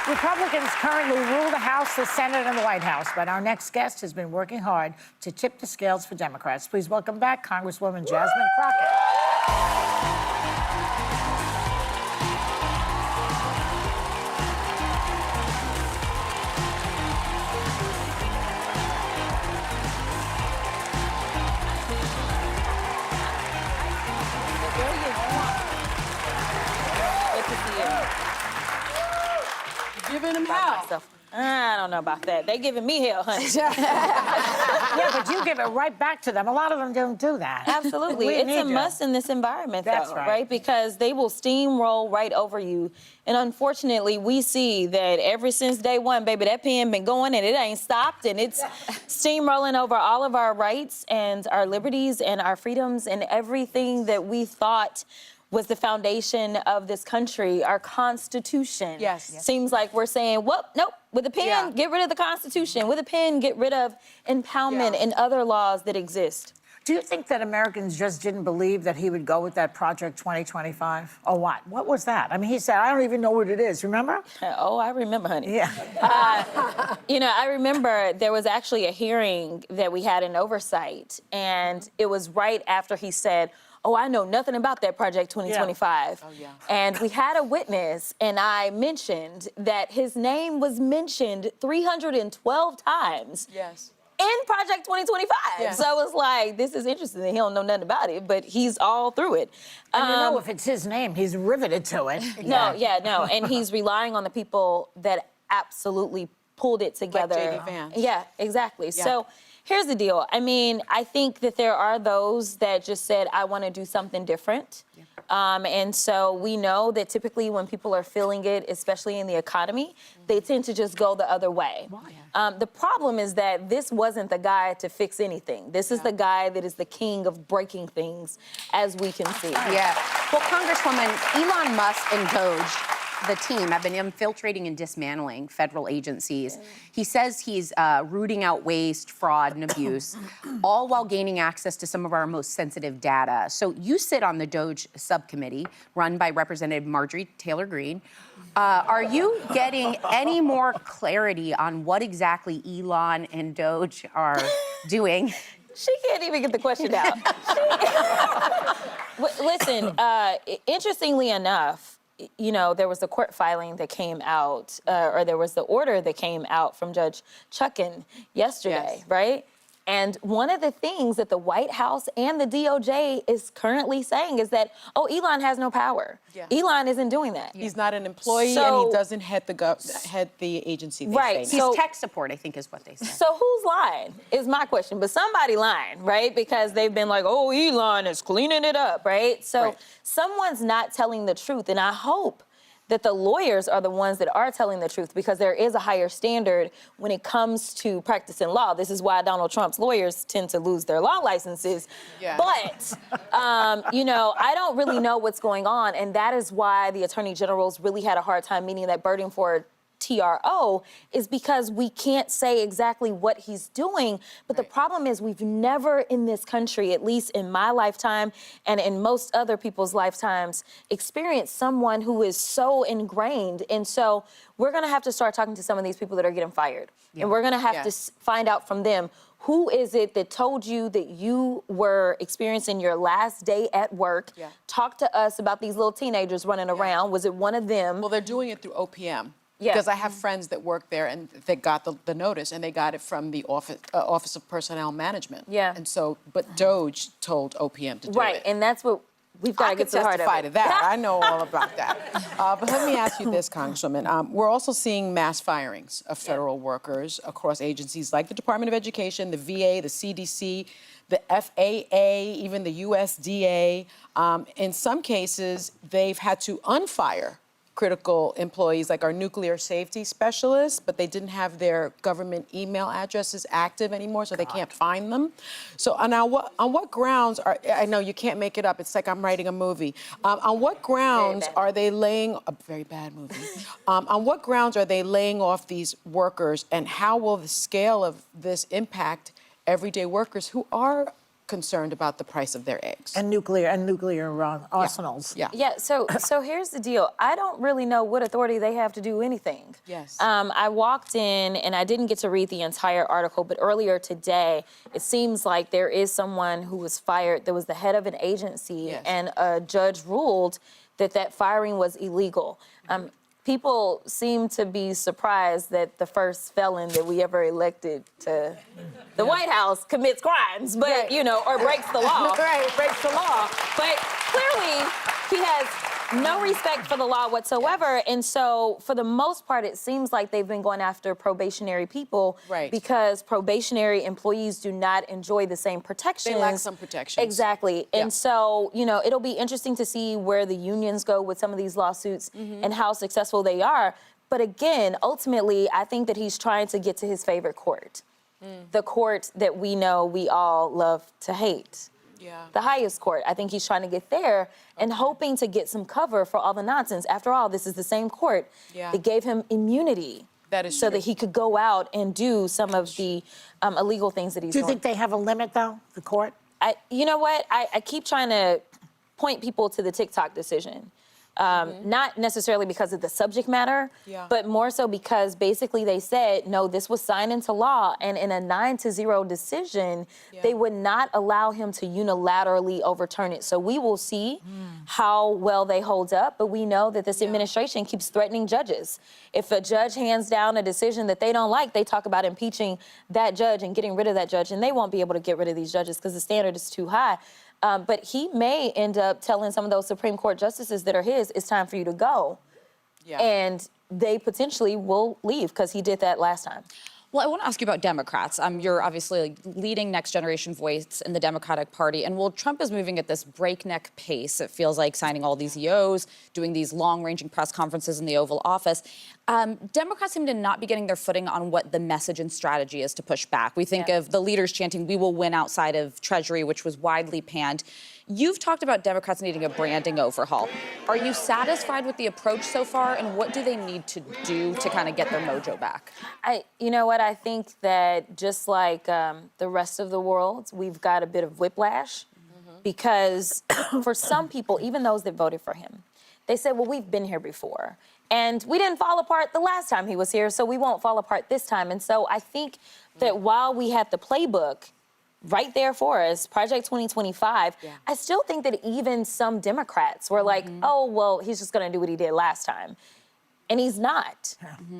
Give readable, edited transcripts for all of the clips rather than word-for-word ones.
Republicans currently rule the House, the Senate, and the White House, but our next guest has been working hard to tip the scales for Democrats. Please welcome back Congresswoman Jasmine Crockett. Giving them hell. I don't know about that. They giving me hell, honey. Yeah, but you give it right back to them. A lot of them don't do that. Absolutely. It's a must in this environment, That's though, right. Because they will steamroll right over you. And unfortunately, we see that ever since day one, baby, that pen been going and it ain't stopped. And it's steamrolling over all of our rights and our liberties and our freedoms and everything that we thought was the foundation of this country, our Constitution. Yes. Seems like we're saying, well, nope, with a pen, get rid of the Constitution. With a pen, get rid of impoundment and other laws that exist. Do you think that Americans just didn't believe that he would go with that Project 2025? Or what? What was that? I mean, he said, I don't even know what it is. Remember? Oh, I remember, honey. Yeah. You know, I remember there was actually a hearing that we had in oversight, and it was right after he said, oh, I know nothing about that Project 2025. Oh, yeah. And we had a witness, and I mentioned that his name was mentioned 312 times. Yes. In Project 2025. Yes. So it was like, this is interesting that he don't know nothing about it, but he's all through it. And you know, if it's his name, he's riveted to it. No, and he's relying on the people that absolutely pulled it together. Like J.D. Vance. Yeah, exactly. Yeah. So here's the deal. I mean, I think that there are those that just said, I want to do something different. Yeah. And so we know that typically when people are feeling it, especially in the economy, they tend to just go the other way. Why? The problem is that this wasn't the guy to fix anything. This is the guy that is the king of breaking things, as we can see. Yeah. Well, Congresswoman, Elon Musk and DOGE, the team, have been infiltrating and dismantling federal agencies. He says he's rooting out waste, fraud, and abuse, all while gaining access to some of our most sensitive data. So you sit on the DOGE subcommittee run by Representative Marjorie Taylor Greene. Are you getting any more clarity on what exactly Elon and DOGE are doing? She can't even get the question out. Listen, interestingly enough, you know, there was the court filing that came out, or there was the order that came out from Judge Chuckin yesterday, right? And one of the things that the White House and the DOJ is currently saying is that, oh, Elon has no power. Yeah. Elon isn't doing that. He's not an employee, and he doesn't head the agency. Right. He's tech support, I think, is what they say. So who's lying is my question. But somebody lying, right? Because they've been like, oh, Elon is cleaning it up, right? So someone's not telling the truth. And I hope that the lawyers are the ones that are telling the truth, because there is a higher standard when it comes to practicing law. This is why Donald Trump's lawyers tend to lose their law licenses. Yeah. But, you know, I don't really know what's going on, and that is why the attorney generals really had a hard time meeting that burden for TRO, is because we can't say exactly what he's doing. But the problem is we've never in this country, at least in my lifetime and in most other people's lifetimes, experienced someone who is so ingrained. And so we're going to have to start talking to some of these people that are getting fired. Yeah. And we're going to have to find out from them, who is it that told you that you were experiencing your last day at work? Yeah. Talk to us about these little teenagers running around. Was it one of them? Well, they're doing it through OPM. Yeah. Because I have friends that work there, and they got the notice, and they got it from the Office of Personnel Management. Yeah. And so, but DOGE told OPM to do it. Right, and that's what we've got to get to the heart of it. I could testify to that. I know all about that. But let me ask you this, Congresswoman. We're also seeing mass firings of federal workers across agencies like the Department of Education, the VA, the CDC, the FAA, even the USDA. In some cases, they've had to unfire critical employees like our nuclear safety specialists, but they didn't have their government email addresses active anymore, so they can't find them. So now, on what grounds are, I know you can't make it up, it's like I'm writing a movie. On what grounds are they laying, a very bad movie, on what grounds are they laying off these workers, and how will the scale of this impact everyday workers who are concerned about the price of their eggs. And nuclear arsenals. Yeah. Yeah, so here's the deal. I don't really know what authority they have to do anything. Yes. I walked in and I didn't get to read the entire article, but earlier today, it seems like there is someone who was fired that was the head of an agency, Yes. and a judge ruled that firing was illegal. People seem to be surprised that the first felon that we ever elected to the White House commits crimes, but, Right. you know, or breaks the law. Right, breaks the law. But clearly, he has no respect for the law whatsoever. Yes. And so, for the most part, it seems like they've been going after probationary people Right. because probationary employees do not enjoy the same protections. They lack some protections. Exactly. Yeah. And so, you know, it'll be interesting to see where the unions go with some of these lawsuits and how successful they are. But again, ultimately, I think that he's trying to get to his favorite court, the court that we know we all love to hate. Yeah. The highest court. I think he's trying to get there and hoping to get some cover for all the nonsense. After all, this is the same court Yeah. that gave him immunity. That is so true. that he could go out and do some of the illegal things that he's Do you doing. think they have a limit, though, the court? You know what? I keep trying to point people to the TikTok decision. Not necessarily because of the subject matter, Yeah. but more so because basically they said, no, this was signed into law, and in a 9-0 decision, they would not allow him to unilaterally overturn it. So we will see how well they hold up, but we know that this administration keeps threatening judges. If a judge hands down a decision that they don't like, they talk about impeaching that judge and getting rid of that judge, and they won't be able to get rid of these judges because the standard is too high. But he may end up telling some of those Supreme Court justices that are his, it's time for you to go. Yeah. And they potentially will leave because he did that last time. Well, I want to ask you about Democrats. You're obviously leading next generation voice in the Democratic Party. And while Trump is moving at this breakneck pace, it feels like signing all these EOs, doing these long-ranging press conferences in the Oval Office, Democrats seem to not be getting their footing on what the message and strategy is to push back. We think of the leaders chanting, "We will win" outside of Treasury, which was widely panned. You've talked about Democrats needing a branding overhaul. Are you satisfied with the approach so far, and what do they need to do to kind of get their mojo back? You know what? I think that just like the rest of the world, we've got a bit of whiplash because for some people, even those that voted for him, they said, well, we've been here before. And we didn't fall apart the last time he was here, so we won't fall apart this time. And so I think that while we had the playbook right there for us, Project 2025, I still think that even some Democrats were like, oh, well, he's just going to do what he did last time. And he's not.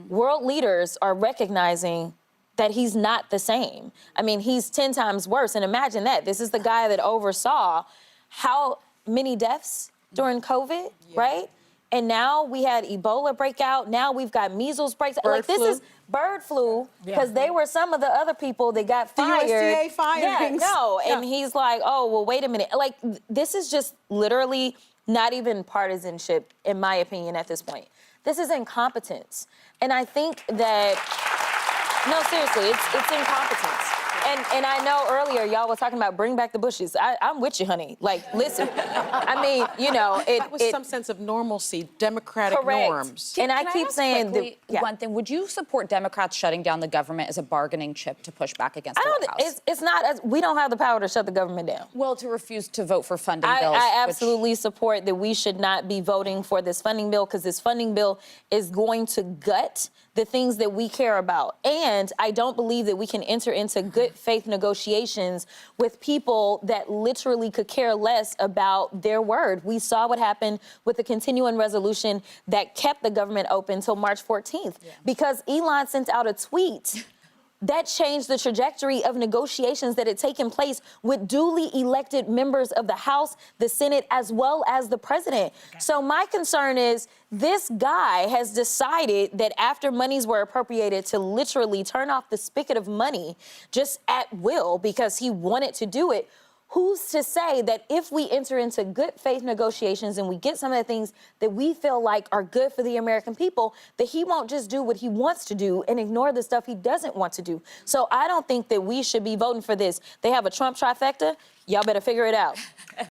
World leaders are recognizing that he's not the same. I mean, he's 10 times worse. And imagine that. This is the guy that oversaw how many deaths during COVID, right? And now we had Ebola breakout. Now we've got measles breakout. Like, this is bird flu, because they were some of the other people that got fired. USDA firings. Yeah, no. And he's like, oh, well, wait a minute. Like, this is just literally not even partisanship, in my opinion, at this point. This is incompetence. And I think that, no, seriously, it's incompetence. And I know earlier y'all was talking about bring back the Bushes. I'm with you, honey. Like, listen, I mean, you know, That was some sense of normalcy, democratic correct. norms. And I Can keep ask saying quickly that, one thing. Would you support Democrats shutting down the government as a bargaining chip to push back against the White House? it's not, we don't have the power to shut the government down. Well, to refuse to vote for funding bills. I which- absolutely support that we should not be voting for this funding bill because this funding bill is going to gut the things that we care about. And I don't believe that we can enter into good faith negotiations with people that literally could care less about their word. We saw what happened with the continuing resolution that kept the government open till March 14th because Elon sent out a tweet that changed the trajectory of negotiations that had taken place with duly elected members of the House, the Senate, as well as the president. So my concern is this guy has decided that after monies were appropriated to literally turn off the spigot of money just at will because he wanted to do it. Who's to say that if we enter into good faith negotiations and we get some of the things that we feel like are good for the American people, that he won't just do what he wants to do and ignore the stuff he doesn't want to do. So I don't think that we should be voting for this. They have a Trump trifecta. Y'all better figure it out.